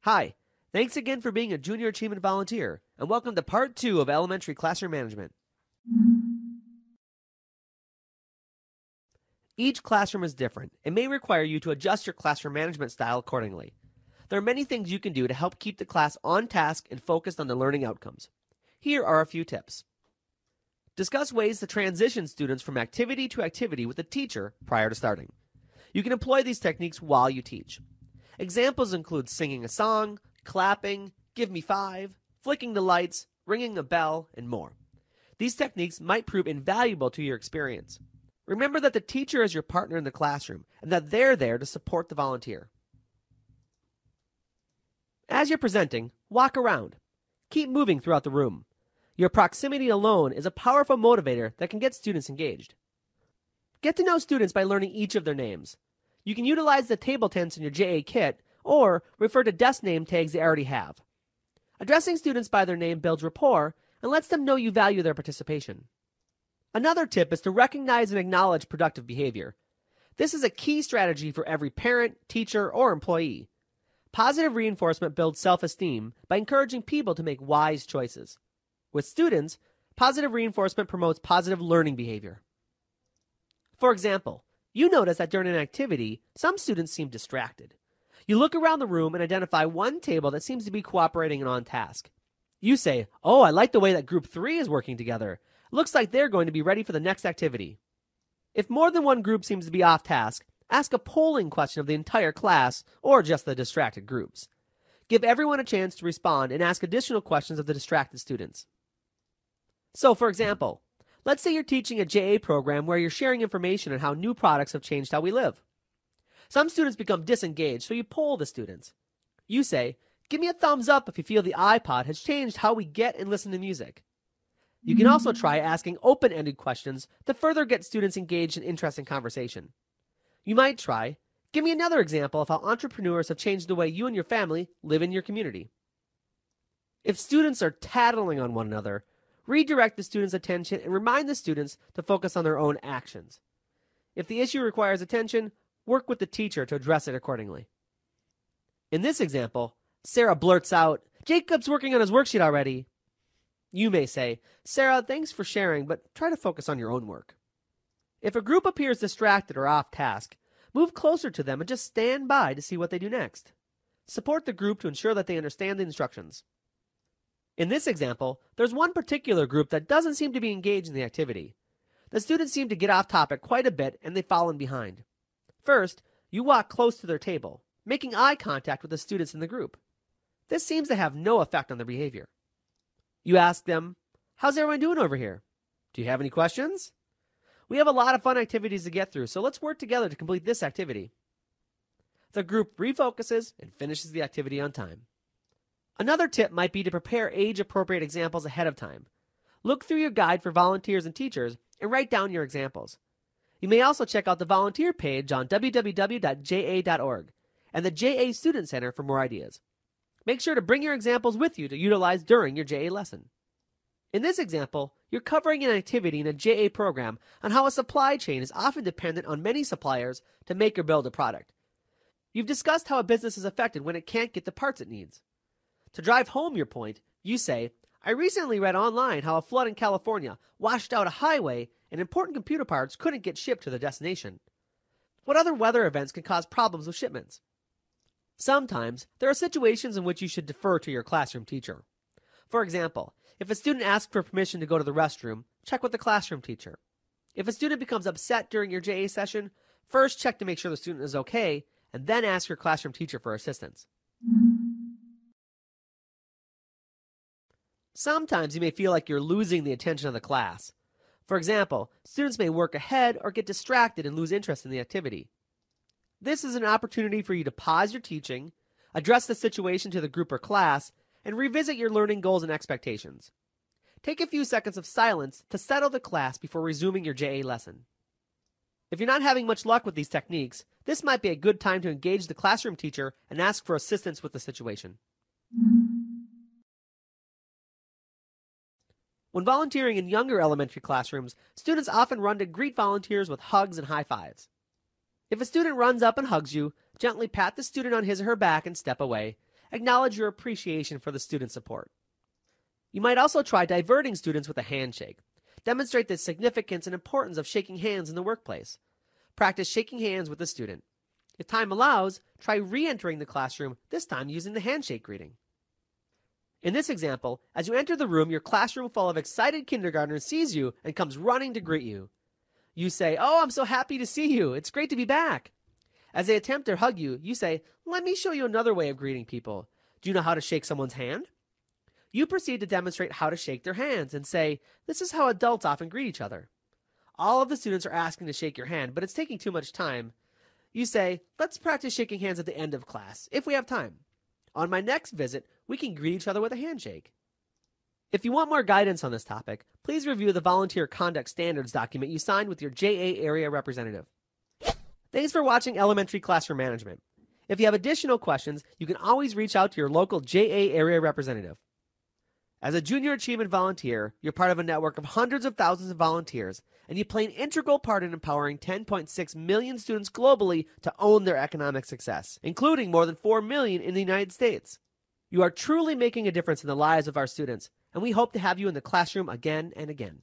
Hi, thanks again for being a Junior Achievement Volunteer, and welcome to Part 2 of Elementary Classroom Management. Each classroom is different and may require you to adjust your classroom management style accordingly. There are many things you can do to help keep the class on task and focused on the learning outcomes. Here are a few tips. Discuss ways to transition students from activity to activity with the teacher prior to starting. You can employ these techniques while you teach. Examples include singing a song, clapping, give me five, flicking the lights, ringing a bell, and more. These techniques might prove invaluable to your experience. Remember that the teacher is your partner in the classroom and that they're there to support the volunteer. As you're presenting, walk around. Keep moving throughout the room. Your proximity alone is a powerful motivator that can get students engaged. Get to know students by learning each of their names. You can utilize the table tents in your JA kit or refer to desk name tags they already have. Addressing students by their name builds rapport and lets them know you value their participation. Another tip is to recognize and acknowledge productive behavior. This is a key strategy for every parent, teacher, or employee. Positive reinforcement builds self-esteem by encouraging people to make wise choices. With students, positive reinforcement promotes positive learning behavior. For example, you notice that during an activity, some students seem distracted. You look around the room and identify one table that seems to be cooperating and on task. You say, "Oh, I like the way that group 3 is working together. Looks like they're going to be ready for the next activity." If more than one group seems to be off task, ask a polling question of the entire class or just the distracted groups. Give everyone a chance to respond and ask additional questions of the distracted students. So, for example, let's say you're teaching a JA program where you're sharing information on how new products have changed how we live. Some students become disengaged, so you poll the students. You say, "Give me a thumbs up if you feel the iPod has changed how we get and listen to music." You can also try asking open-ended questions to further get students engaged in interesting conversation. You might try, "Give me another example of how entrepreneurs have changed the way you and your family live in your community." If students are tattling on one another, redirect the students' attention and remind the students to focus on their own actions. If the issue requires attention, work with the teacher to address it accordingly. In this example, Sarah blurts out, "Jacob's working on his worksheet already." You may say, "Sarah, thanks for sharing, but try to focus on your own work." If a group appears distracted or off task, move closer to them and just stand by to see what they do next. Support the group to ensure that they understand the instructions. In this example, there's one particular group that doesn't seem to be engaged in the activity. The students seem to get off topic quite a bit and they've fallen behind. First, you walk close to their table, making eye contact with the students in the group. This seems to have no effect on their behavior. You ask them, "How's everyone doing over here? Do you have any questions? We have a lot of fun activities to get through, so let's work together to complete this activity." The group refocuses and finishes the activity on time. Another tip might be to prepare age-appropriate examples ahead of time. Look through your guide for volunteers and teachers and write down your examples. You may also check out the volunteer page on www.ja.org and the JA Student Center for more ideas. Make sure to bring your examples with you to utilize during your JA lesson. In this example, you're covering an activity in a JA program on how a supply chain is often dependent on many suppliers to make or build a product. You've discussed how a business is affected when it can't get the parts it needs. To drive home your point, you say, "I recently read online how a flood in California washed out a highway and important computer parts couldn't get shipped to their destination. What other weather events can cause problems with shipments?" Sometimes, there are situations in which you should defer to your classroom teacher. For example, if a student asks for permission to go to the restroom, check with the classroom teacher. If a student becomes upset during your JA session, first check to make sure the student is okay, and then ask your classroom teacher for assistance. Sometimes you may feel like you're losing the attention of the class. For example, students may work ahead or get distracted and lose interest in the activity. This is an opportunity for you to pause your teaching, address the situation to the group or class, and revisit your learning goals and expectations. Take a few seconds of silence to settle the class before resuming your JA lesson. If you're not having much luck with these techniques, this might be a good time to engage the classroom teacher and ask for assistance with the situation. When volunteering in younger elementary classrooms, students often run to greet volunteers with hugs and high fives. If a student runs up and hugs you, gently pat the student on his or her back and step away, Acknowledge your appreciation for the student support. You might also try diverting students with a handshake. Demonstrate the significance and importance of shaking hands in the workplace. Practice shaking hands with the student. If time allows, try re-entering the classroom, this time using the handshake greeting. In this example, as you enter the room, your classroom full of excited kindergartners sees you and comes running to greet you. You say, "Oh, I'm so happy to see you. It's great to be back." As they attempt to hug you, you say, "Let me show you another way of greeting people. Do you know how to shake someone's hand?" You proceed to demonstrate how to shake their hands and say, "This is how adults often greet each other." All of the students are asking to shake your hand, but it's taking too much time. You say, "Let's practice shaking hands at the end of class, if we have time. On my next visit, we can greet each other with a handshake." If you want more guidance on this topic, please review the Volunteer Conduct Standards document you signed with your JA area representative. Thanks for watching Elementary Classroom Management. If you have additional questions, you can always reach out to your local JA area representative. As a Junior Achievement Volunteer, you're part of a network of hundreds of thousands of volunteers, and you play an integral part in empowering 10.6 million students globally to own their economic success, including more than 4 million in the United States. You are truly making a difference in the lives of our students, and we hope to have you in the classroom again and again.